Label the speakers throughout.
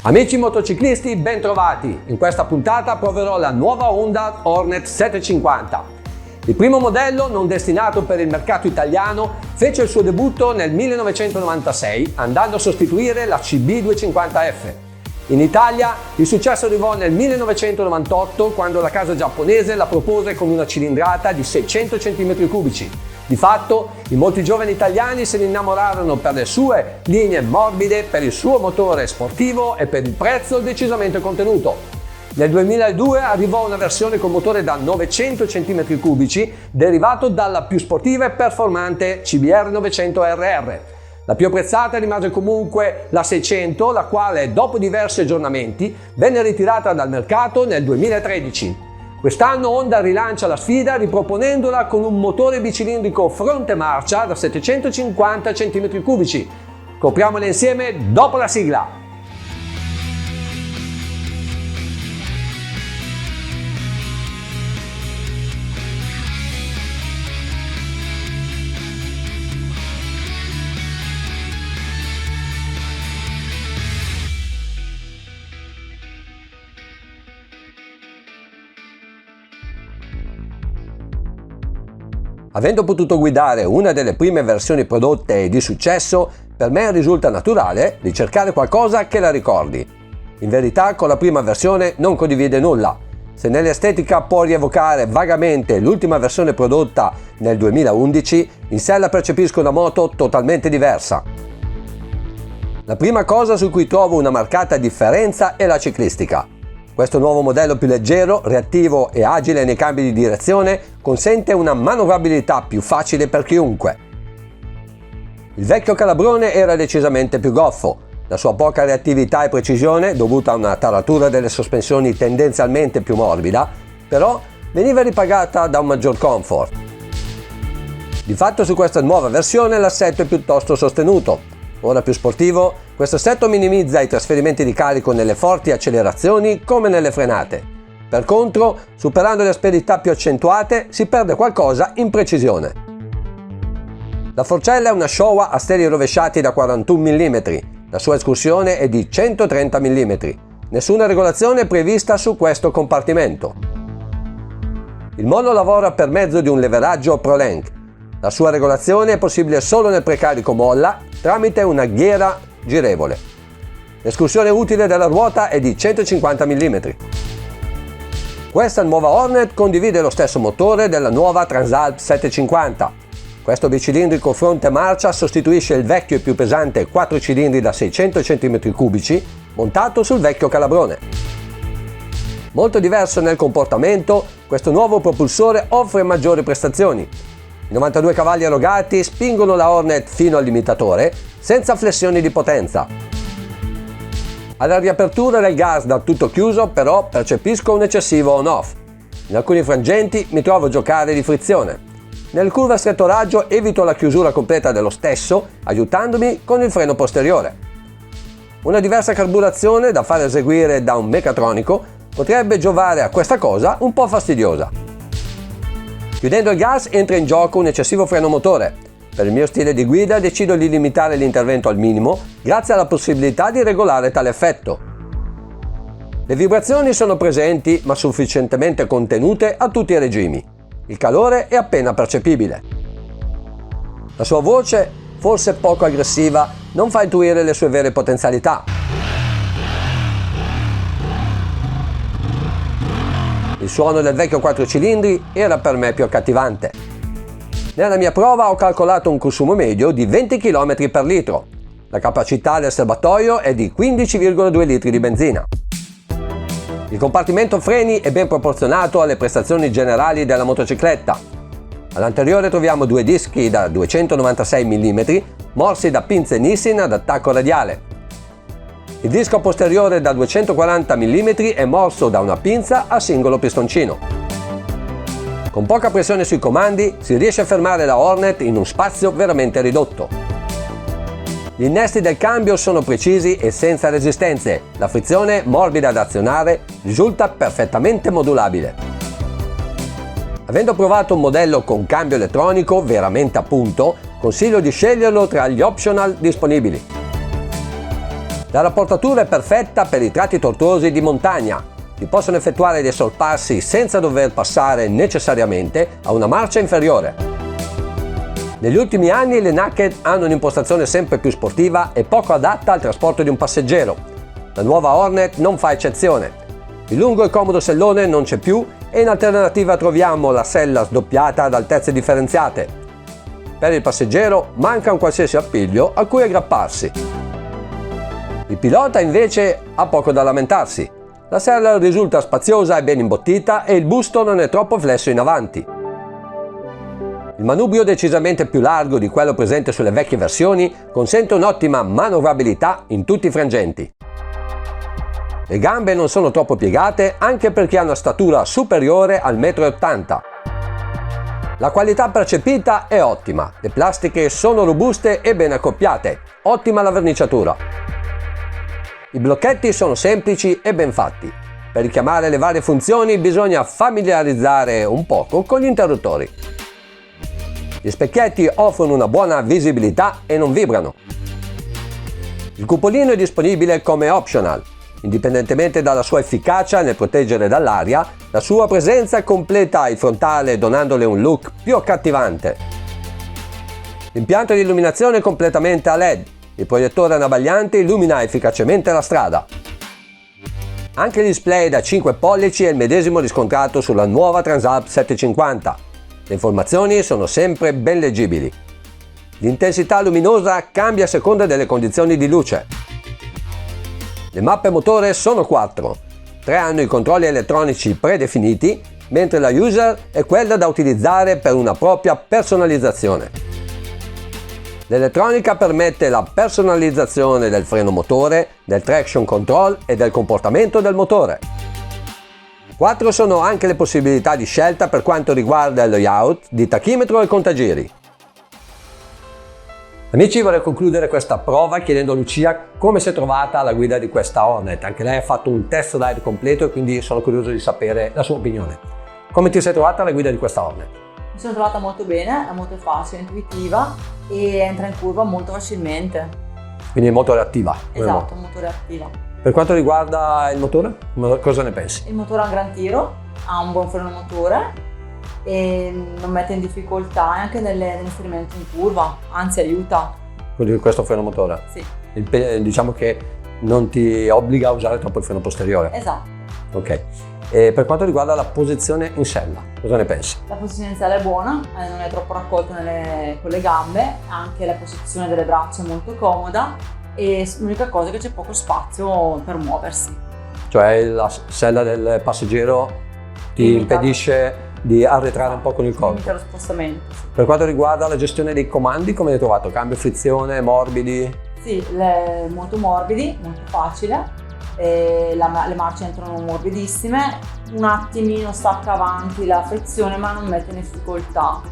Speaker 1: Amici motociclisti, ben trovati! In questa puntata proverò la nuova Honda Hornet 750. Il primo modello, non destinato per il mercato italiano, fece il suo debutto nel 1996 andando a sostituire la CB250F. In Italia il successo arrivò nel 1998 quando la casa giapponese la propose con una cilindrata di 600 cm3. Di fatto, in molti giovani italiani se ne innamorarono per le sue linee morbide, per il suo motore sportivo e per il prezzo decisamente contenuto. Nel 2002 arrivò una versione con motore da 900 cm3 derivato dalla più sportiva e performante CBR 900RR. La più apprezzata rimase comunque la 600, la quale dopo diversi aggiornamenti venne ritirata dal mercato nel 2013. Quest'anno Honda rilancia la sfida riproponendola con un motore bicilindrico fronte marcia da 750 cm3. Scopriamole insieme dopo la sigla! Avendo potuto guidare una delle prime versioni prodotte di successo, per me risulta naturale ricercare qualcosa che la ricordi. In verità con la prima versione non condivide nulla. Se nell'estetica può rievocare vagamente l'ultima versione prodotta nel 2011, in sé la percepisco una moto totalmente diversa. La prima cosa su cui trovo una marcata differenza è la ciclistica. Questo nuovo modello più leggero, reattivo e agile nei cambi di direzione consente una manovrabilità più facile per chiunque. Il vecchio calabrone era decisamente più goffo. La sua poca reattività e precisione, dovuta a una taratura delle sospensioni tendenzialmente più morbida, però veniva ripagata da un maggior comfort. Di fatto su questa nuova versione l'assetto è piuttosto sostenuto. Ora più sportivo, questo assetto minimizza i trasferimenti di carico nelle forti accelerazioni come nelle frenate. Per contro, superando le asperità più accentuate, si perde qualcosa in precisione. La forcella è una Showa a steli rovesciati da 41 mm, la sua escursione è di 130 mm. Nessuna regolazione è prevista su questo compartimento. Il mono lavora per mezzo di un leveraggio ProLink. La sua regolazione è possibile solo nel precarico molla tramite una ghiera girevole. L'escursione utile della ruota è di 150 mm. Questa nuova Hornet condivide lo stesso motore della nuova Transalp 750. Questo bicilindrico fronte marcia sostituisce il vecchio e più pesante 4 cilindri da 600 cm3 montato sul vecchio calabrone. Molto diverso nel comportamento, questo nuovo propulsore offre maggiori prestazioni. I 92 cavalli erogati spingono la Hornet fino al limitatore senza flessioni di potenza. Alla riapertura del gas da tutto chiuso però percepisco un eccessivo on-off. In alcuni frangenti mi trovo a giocare di frizione. Nelle curve a stretto raggio evito la chiusura completa dello stesso aiutandomi con il freno posteriore. Una diversa carburazione da far eseguire da un meccatronico potrebbe giovare a questa cosa un po' fastidiosa. Chiudendo il gas entra in gioco un eccessivo freno motore. Per il mio stile di guida decido di limitare l'intervento al minimo grazie alla possibilità di regolare tale effetto. Le vibrazioni sono presenti ma sufficientemente contenute a tutti i regimi. Il calore è appena percepibile. La sua voce, forse poco aggressiva, non fa intuire le sue vere potenzialità. Il suono del vecchio 4 cilindri era per me più accattivante. Nella mia prova ho calcolato un consumo medio di 20 km per litro. La capacità del serbatoio è di 15,2 litri di benzina. Il compartimento freni è ben proporzionato alle prestazioni generali della motocicletta. All'anteriore troviamo due dischi da 296 mm morsi da pinze Nissin ad attacco radiale. Il disco posteriore da 240 mm è morso da una pinza a singolo pistoncino. Con poca pressione sui comandi si riesce a fermare la Hornet in un spazio veramente ridotto. Gli innesti del cambio sono precisi e senza resistenze, la frizione morbida da azionare risulta perfettamente modulabile. Avendo provato un modello con cambio elettronico veramente a punto, consiglio di sceglierlo tra gli optional disponibili. La rapportatura è perfetta per i tratti tortuosi di montagna. Si possono effettuare dei sorpassi senza dover passare necessariamente a una marcia inferiore. Negli ultimi anni le Naked hanno un'impostazione sempre più sportiva e poco adatta al trasporto di un passeggero. La nuova Hornet non fa eccezione. Il lungo e comodo sellone non c'è più e in alternativa troviamo la sella sdoppiata ad altezze differenziate. Per il passeggero manca un qualsiasi appiglio a cui aggrapparsi. Il pilota invece ha poco da lamentarsi. La sella risulta spaziosa e ben imbottita e il busto non è troppo flesso in avanti. Il manubrio decisamente più largo di quello presente sulle vecchie versioni consente un'ottima manovrabilità in tutti i frangenti. Le gambe non sono troppo piegate anche perché ha una statura superiore al 1,80 m. La qualità percepita è ottima, le plastiche sono robuste e ben accoppiate, ottima la verniciatura. I blocchetti sono semplici e ben fatti. Per richiamare le varie funzioni bisogna familiarizzare un poco con gli interruttori. Gli specchietti offrono una buona visibilità e non vibrano. Il cupolino è disponibile come optional. Indipendentemente dalla sua efficacia nel proteggere dall'aria, la sua presenza completa il frontale donandole un look più accattivante. L'impianto di illuminazione è completamente a LED. Il proiettore anabagliante illumina efficacemente la strada. Anche il display da 5 pollici è il medesimo riscontrato sulla nuova Transalp 750. Le informazioni sono sempre ben leggibili. L'intensità luminosa cambia a seconda delle condizioni di luce. Le mappe motore sono 4. 3 hanno i controlli elettronici predefiniti, mentre la user è quella da utilizzare per una propria personalizzazione. L'elettronica permette la personalizzazione del freno motore, del traction control e del comportamento del motore. 4 sono anche le possibilità di scelta per quanto riguarda il layout di tachimetro e contagiri. Amici, vorrei concludere questa prova chiedendo a Lucia come si è trovata alla guida di questa Hornet. Anche lei ha fatto un test ride completo e quindi sono curioso di sapere la sua opinione. Come ti sei trovata alla guida di questa Hornet?
Speaker 2: Mi sono trovata molto bene, è molto facile, intuitiva e entra in curva molto facilmente.
Speaker 1: Quindi è molto reattiva.
Speaker 2: Esatto, molto reattiva.
Speaker 1: Per quanto riguarda il motore, cosa ne pensi?
Speaker 2: Il motore ha un gran tiro, ha un buon freno motore e non mette in difficoltà anche nell'inserimento in curva, anzi aiuta.
Speaker 1: Quindi questo freno motore?
Speaker 2: Sì.
Speaker 1: Diciamo che non ti obbliga a usare troppo il freno posteriore?
Speaker 2: Esatto.
Speaker 1: Ok. E per quanto riguarda la posizione in sella, cosa ne pensi?
Speaker 2: La posizione in sella è buona, non è troppo raccolta con le gambe, anche la posizione delle braccia è molto comoda e l'unica cosa è che c'è poco spazio per muoversi.
Speaker 1: Cioè la sella del passeggero ti impedisce di arretrare un po' con il corpo.
Speaker 2: Limita lo spostamento. Sì.
Speaker 1: Per quanto riguarda la gestione dei comandi, come hai trovato? Cambio, frizione, morbidi?
Speaker 2: Sì, molto morbidi, molto facile. Le marce entrano morbidissime, un attimino stacca avanti la frizione ma non mette in difficoltà.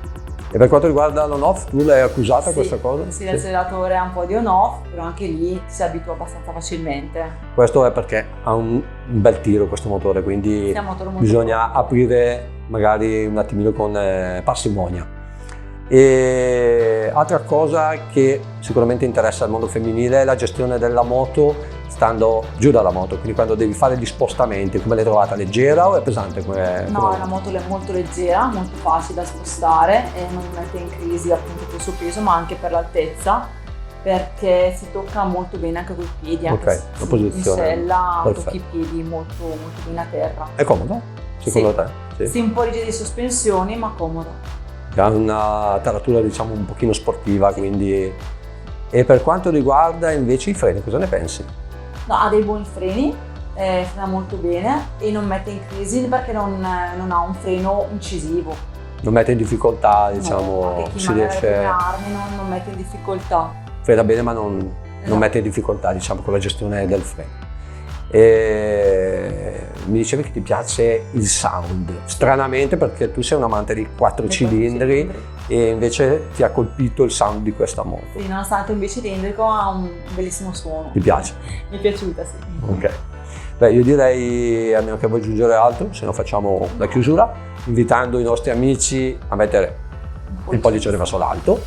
Speaker 1: E per quanto riguarda l'on-off, tu l'hai accusata questa cosa?
Speaker 2: Sì, l'acceleratore ha un po' di on-off, però anche lì si abitua abbastanza facilmente.
Speaker 1: Questo è perché ha un bel tiro questo motore, quindi bisogna aprire magari un attimino con parsimonia. E altra cosa che sicuramente interessa al mondo femminile è la gestione della moto stando giù dalla moto, quindi quando devi fare gli spostamenti, come l'hai trovata? Leggera o è pesante?
Speaker 2: No, la moto è molto leggera, molto facile da spostare e non mette in crisi appunto per il suo peso ma anche per l'altezza, perché si tocca molto bene anche coi piedi, anche
Speaker 1: la posizione
Speaker 2: in sella
Speaker 1: perfetto.
Speaker 2: Tocchi i piedi molto bene a terra.
Speaker 1: È comodo? Secondo te?
Speaker 2: Sì, un po' rigidi di sospensioni ma comodo.
Speaker 1: Ha una taratura diciamo un pochino sportiva, quindi. E per quanto riguarda invece i freni, cosa ne pensi?
Speaker 2: No, ha dei buoni freni, frena molto bene e non mette in crisi perché non ha un freno incisivo.
Speaker 1: Non mette in difficoltà, diciamo,
Speaker 2: no, anche chi
Speaker 1: si riesce.
Speaker 2: Non mette in difficoltà.
Speaker 1: Frena bene ma non mette in difficoltà, diciamo, con la gestione del freno. E mi dicevi che ti piace il sound, stranamente perché tu sei un amante di 4 cilindri e invece ti ha colpito il sound di questa moto.
Speaker 2: Sì, nonostante un bicilindrico ha un bellissimo suono.
Speaker 1: Ti piace?
Speaker 2: Mi è piaciuta, sì.
Speaker 1: Ok. Beh, io direi, a meno che vuoi aggiungere altro, se no facciamo la chiusura, invitando i nostri amici a mettere il pollice verso l'alto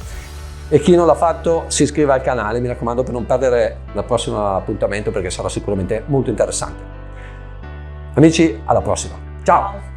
Speaker 1: e chi non l'ha fatto si iscriva al canale, mi raccomando, per non perdere il prossimo appuntamento perché sarà sicuramente molto interessante. Amici, alla prossima. Ciao!